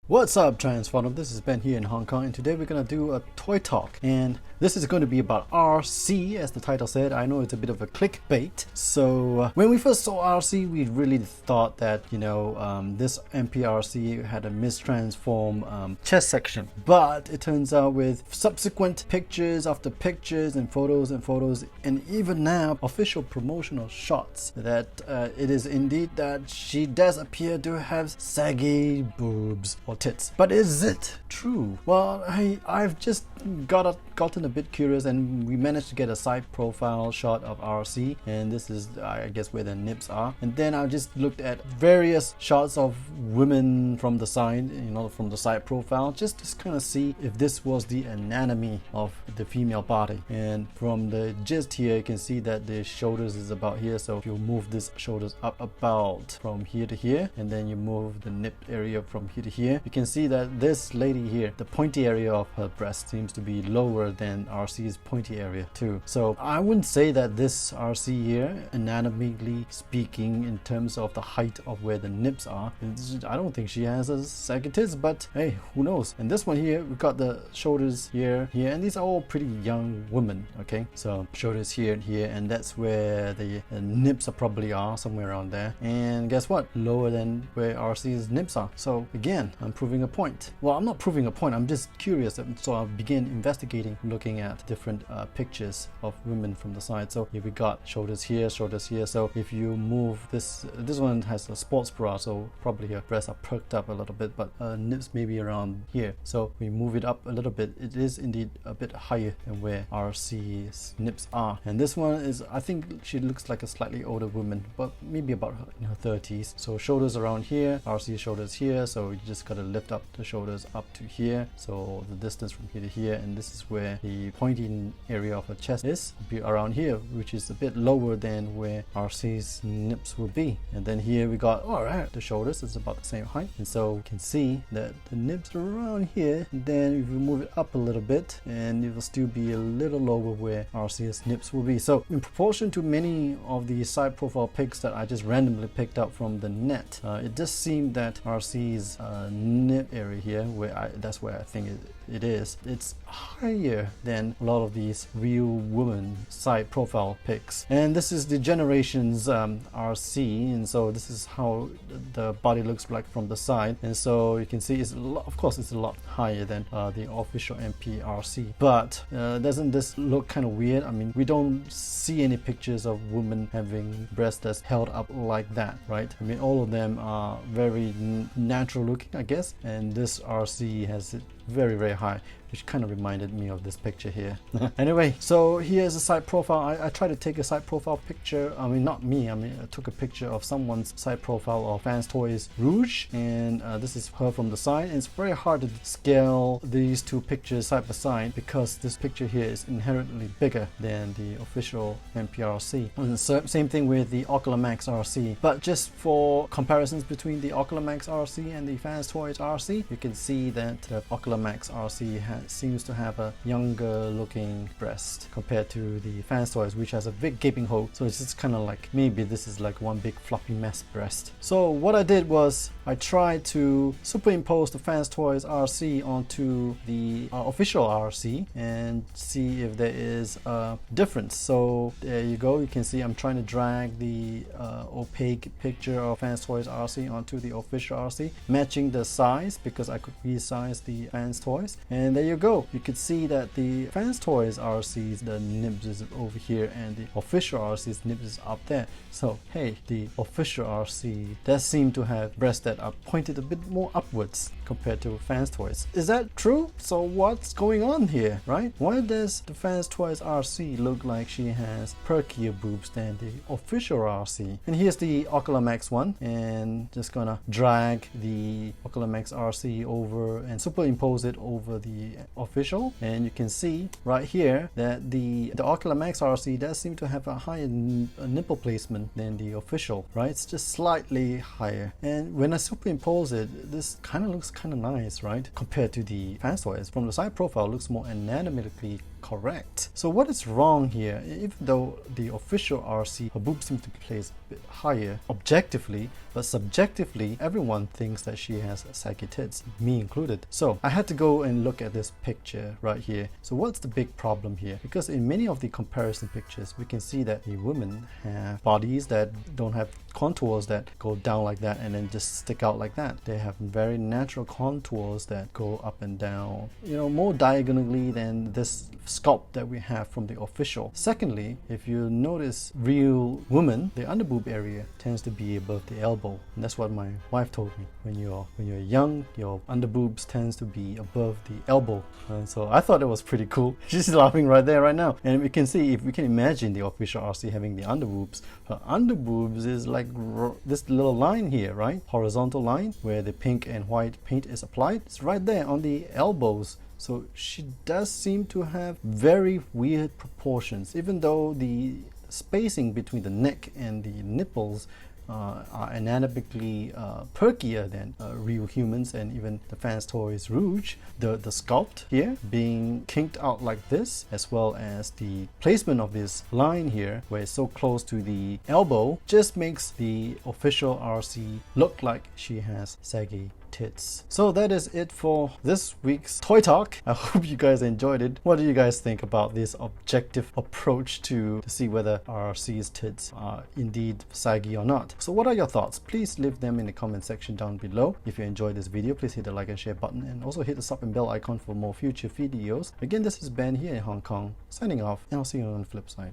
What's up, Transformdom? This is Ben here in Hong Kong, and today we're gonna do a toy talk. And this is going to be about Arcee, as the title said. I know it's a bit of a clickbait. So when we first saw Arcee, we really thought that this MP-Arcee had a mistransform chest section. But it turns out with subsequent pictures after pictures and photos, and even now official promotional shots, that it is indeed that she does appear to have saggy boobs or tits. But is it true? Well, I've just gotten a bit curious, and we managed to get a side profile shot of Arcee, and this is I guess where the nips are. And then I just looked at various shots of women from the side, from the side profile, just to kind of see if this was the anatomy of the female body. And from the gist here, you can see that the shoulders is about here. So if you move this shoulders up about from here to here, and then you move the nip area from here to here, you can see that this lady here, the pointy area of her breast seems to be lower than Arcee's pointy area too. So I wouldn't say that this Arcee here, anatomically speaking, in terms of the height of where the nips are, I don't think she has a saggy tits, but hey, who knows. And this one here, we've got the shoulders here, and these are all pretty young women. Okay, so shoulders here and here, and that's where the nips are probably are, somewhere around there. And guess what? Lower than where Arcee's nips are. So again, I'm proving a point. Well, I'm not proving a point, I'm just curious. So I began investigating, looking at different pictures of women from the side. So here we got shoulders here. So if you move this one has a sports bra, so probably her breasts are perked up a little bit, but nips maybe around here. So we move it up a little bit, it is indeed a bit higher than where Arcee's nips are. And this one is, I think she looks like a slightly older woman, but maybe about in her 30s. So shoulders around here, Arcee's shoulders here, so you just gotta lift up the shoulders up to here, so the distance from here to here. And this is where the pointing area of her chest is, be around here, which is a bit lower than where Arcee's nips will be. And then here we got, alright, the shoulders is about the same height, and so you can see that the nips are around here. And then if you move it up a little bit, and it will still be a little lower where Arcee's nips will be. So in proportion to many of the side profile pics that I just randomly picked up from the net, it does seem that Arcee's nip area here, that's where I think it is, it's higher than a lot of these real woman side profile pics. And this is the generation's Arcee, and so this is how the body looks like from the side. And so you can see it's of course it's a lot higher than the official MP-Arcee. But doesn't this look kind of weird? I mean, we don't see any pictures of women having breasts that's held up like that, right? I mean, all of them are very natural looking, I guess, and this Arcee has it very high, which kind of reminded me of this picture here. Anyway, so here's a side profile. I tried to take a side profile picture. I mean, not me, I took a picture of someone's side profile of FansToys Rouge, and this is her from the side. And it's very hard to scale these two pictures side by side because this picture here is inherently bigger than the official MP-Arcee. And same thing with the Ocular Max Arcee. But just for comparisons between the Ocular Max Arcee and the FansToys Arcee, you can see that the Ocular Max Arcee seems to have a younger looking breast compared to the FansToys, which has a big gaping hole. So it's just kind of like, maybe this is like one big floppy mess breast. So what I did was I tried to superimpose the FansToys Arcee onto the official Arcee and see if there is a difference. So there you go, you can see I'm trying to drag the opaque picture of FansToys Arcee onto the official Arcee, matching the size because I could resize the FansToys. And there you go, you could see that the FansToys Arcee's the nibs is over here and the official Arcee's nibs is up there. So hey, the official Arcee does seem to have breasts that are pointed a bit more upwards compared to FansToys. Is that true? So what's going on here, right? Why does the FansToys Arcee look like she has perkier boobs than the official Arcee? And here's the Ocular Max one, and just gonna drag the Ocular Max Arcee over and superimpose it over the official, and you can see right here that the Ocular Max Arcee does seem to have a higher nipple placement than the official, right? It's just slightly higher. And when I superimpose it, this kind of looks kind of nice, right? Compared to the FansToys. From the side profile, it looks more anatomically correct. So what is wrong here? Even though the official Arcee, her boobs seem to be placed a bit higher objectively, but subjectively everyone thinks that she has saggy tits, me included. So I had to go and look at this picture right here. So what's the big problem here? Because in many of the comparison pictures we can see that the women have bodies that don't have contours that go down like that and then just stick out like that. They have very natural contours that go up and down, you know, more diagonally than this sculpt that we have from the official. Secondly, if you notice real women, the underboob area tends to be above the elbow, and that's what my wife told me. When you're young, your underboobs tends to be above the elbow, and so I thought it was pretty cool. She's laughing right there right now, and we can see, if we can imagine the official Arcee having the underboobs, her underboobs is like this little line here, right? Horizontal line where the pink and white paint is applied. It's right there on the elbows. So she does seem to have very weird proportions, even though the spacing between the neck and the nipples are anatomically perkier than real humans and even the FansToys Rouge. The sculpt here being kinked out like this, as well as the placement of this line here where it's so close to the elbow, just makes the official Arcee look like she has saggy tits. So that is it for this week's Toy Talk. I hope you guys enjoyed it. What do you guys think about this objective approach to see whether Arcee's tits are indeed saggy or not? So what are your thoughts? Please leave them in the comment section down below. If you enjoyed this video, please hit the like and share button, and also hit the sub and bell icon for more future videos. Again, this is Ben here in Hong Kong, signing off, and I'll see you on the flip side.